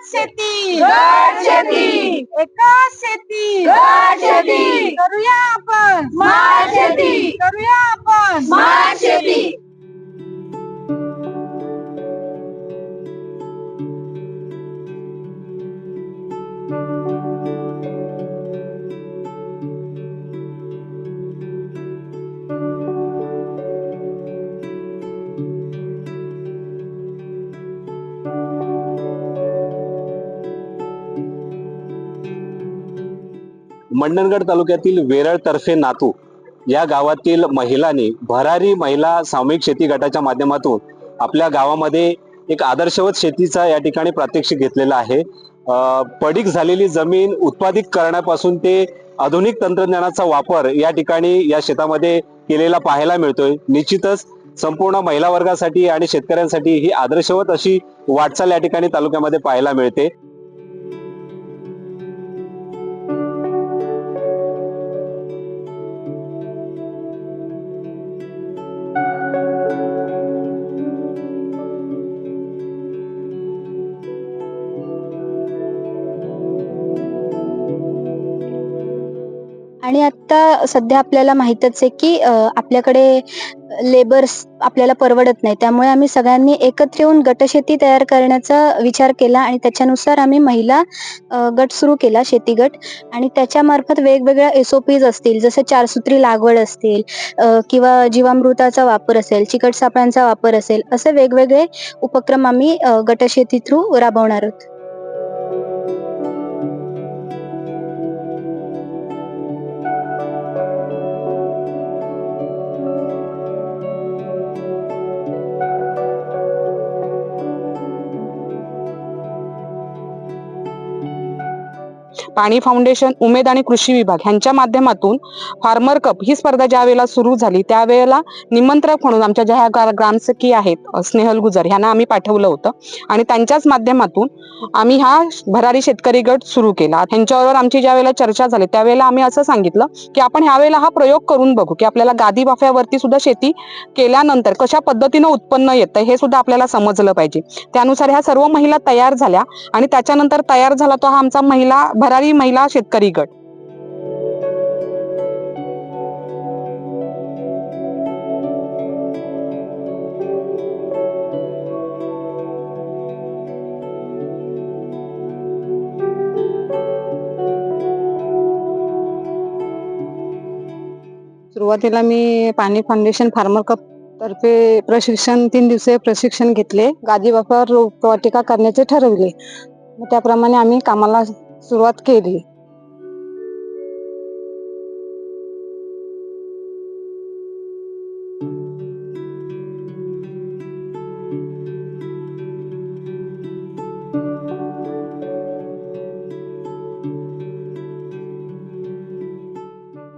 शेती गट शेती, एकाच शेती गट शेती, करूया आपण स्मार्ट शेती, करूया आपण स्मार्ट शेती. मंडणगड तालुक्यातील वेरळ तर्फे नातू या गावातील महिलांनी भरारी महिला सामूहिक शेती गटाच्या माध्यमातून आपल्या गावामध्ये एक आदर्शवत शेतीचा या ठिकाणी प्रात्यक्षिक घेतलेला आहे. पडीक झालेली जमीन उत्पादित करण्यापासून ते आधुनिक तंत्रज्ञानाचा वापर या ठिकाणी या शेतामध्ये केलेला पाहायला मिळतोय. निश्चितच संपूर्ण महिला वर्गासाठी आणि शेतकऱ्यांसाठी ही आदर्शवत अशी वाटचाल या ठिकाणी तालुक्यामध्ये पाहायला मिळते. आणि आता सध्या आपल्याला माहीतच आहे की आपल्याकडे लेबर्स आपल्याला परवडत नाही, त्यामुळे आम्ही सगळ्यांनी एकत्र येऊन गटशेती तयार करण्याचा विचार केला आणि त्याच्यानुसार आम्ही महिला गट सुरू केला, शेती गट. आणि त्याच्यामार्फत वेगवेगळ्या SOPs असतील, जसे 4 सूत्री लागवड असतील किंवा जीवामृताचा वापर असेल, चिकट सापळ्यांचा वापर असेल, असे वेगवेगळे उपक्रम आम्ही गटशेती थ्रू राबवणार आहोत. पाणी फाउंडेशन, उमेद आणि कृषी विभाग यांच्या माध्यमातून फार्मर कप ही स्पर्धा ज्या वेळेला सुरू झाली त्यावेळेला निमंत्रक म्हणून आमच्या ज्या ग्रामसखी आहेत स्नेहल गुजर यांना आम्ही पाठवलं होतं आणि त्यांच्याच माध्यमातून आम्ही हा भरारी शेतकरी गट सुरू केला. त्यांच्याबरोबर आमची ज्या वेळेला चर्चा झाली त्यावेळेला आम्ही असं सांगितलं की आपण ह्यावेळेला हा प्रयोग करून बघू की आपल्याला गादी बाफ्यावरती सुद्धा शेती केल्यानंतर कशा पद्धतीनं उत्पन्न येतं हे सुद्धा आपल्याला समजलं पाहिजे. त्यानुसार ह्या सर्व महिला तयार झाल्या आणि त्याच्यानंतर तयार झाला तो हा आमचा भरारी महिला शेतकरी गट. सुरुवातीला मी पाणी फाउंडेशन फार्मर कप तर्फे प्रशिक्षण 3 दिवसीय प्रशिक्षण घेतले. गादी बाफ्यावर रोपवाटिका करण्याचे ठरवले. त्याप्रमाणे आम्ही कामाला सुरुवात केली.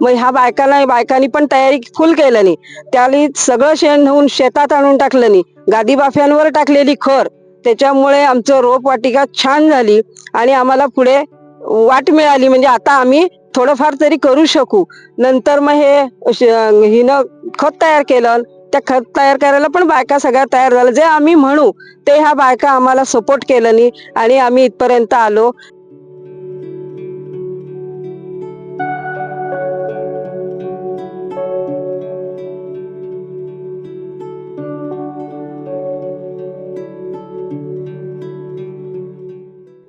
मग ह्या बायकांनी पण तयारी फुल केलं. त्याला सगळं शेण नेऊन शेतात आणून टाकलं. गादी बाफ्यांवर टाकलेली खर त्याच्यामुळे आमचं रोपवाटिका छान झाली आणि आम्हाला पुढे वाट मिळाली. म्हणजे आता आम्ही थोडंफार तरी करू शकू. नंतर मग हिनं खत तयार केलं. त्या खत तयार करायला पण बायका सगळ्या तयार झाल्या. जे आम्ही म्हणू ते ह्या बायका आम्हाला सपोर्ट केलं आणि आम्ही इथपर्यंत आलो.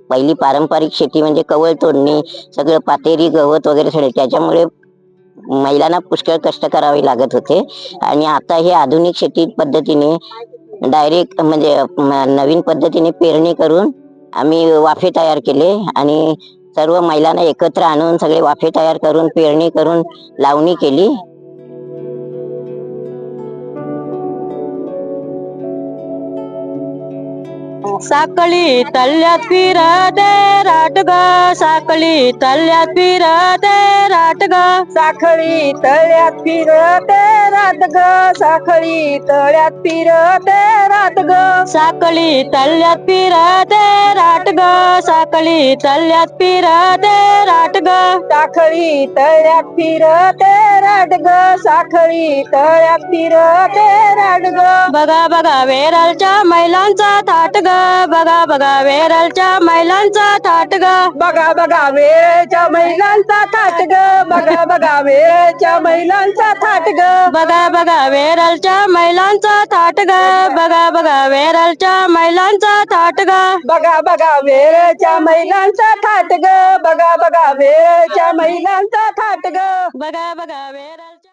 पहिली पारंपरिक शेती म्हणजे कवळ तोडणे, सगळं पातेरी गवत वगैरे सगळे, त्याच्यामुळे महिलांना पुष्कळ कष्ट करावे लागत होते. आणि आता हे आधुनिक शेती पद्धतीने डायरेक्ट म्हणजे नवीन पद्धतीने पेरणी करून आम्ही वाफे तयार केले आणि सर्व महिलांना एकत्र आणून सगळे वाफे तयार करून पेरणी करून लावणी केली. साकळी तळ्यात फिरते राट ग, साकळी तळ्यात फिरते राट ग, साखळी तळ्यात फिरते रात ग, साखळी तळ्यात फिरते रात ग, साकळी तळ्यात फिरते राट थाट ग साखळी तळ्यात फिरते राट ग साखळी तळ्यात फिरते राट ग साखळी तळ्यात फिरते राट ग बघा बघा वेरलच्या महिलांचा थाट ग बघा बघा वेरलच्या महिलांचा थाट ग बघा बघा वेळच्या महिलांचा थाट ग बघा बघा वेळच्या महिलांचा थाट ग बघा बघा वेरलच्या महिलांचा थाट ग बघा बघा वेरलच्या महिलांचा थाट ग बघा बघा वेळच्या महिलांचा थाट ग बघा बघा वेळच्या महिलांचा थाट ग बघा बघा वेरलच्या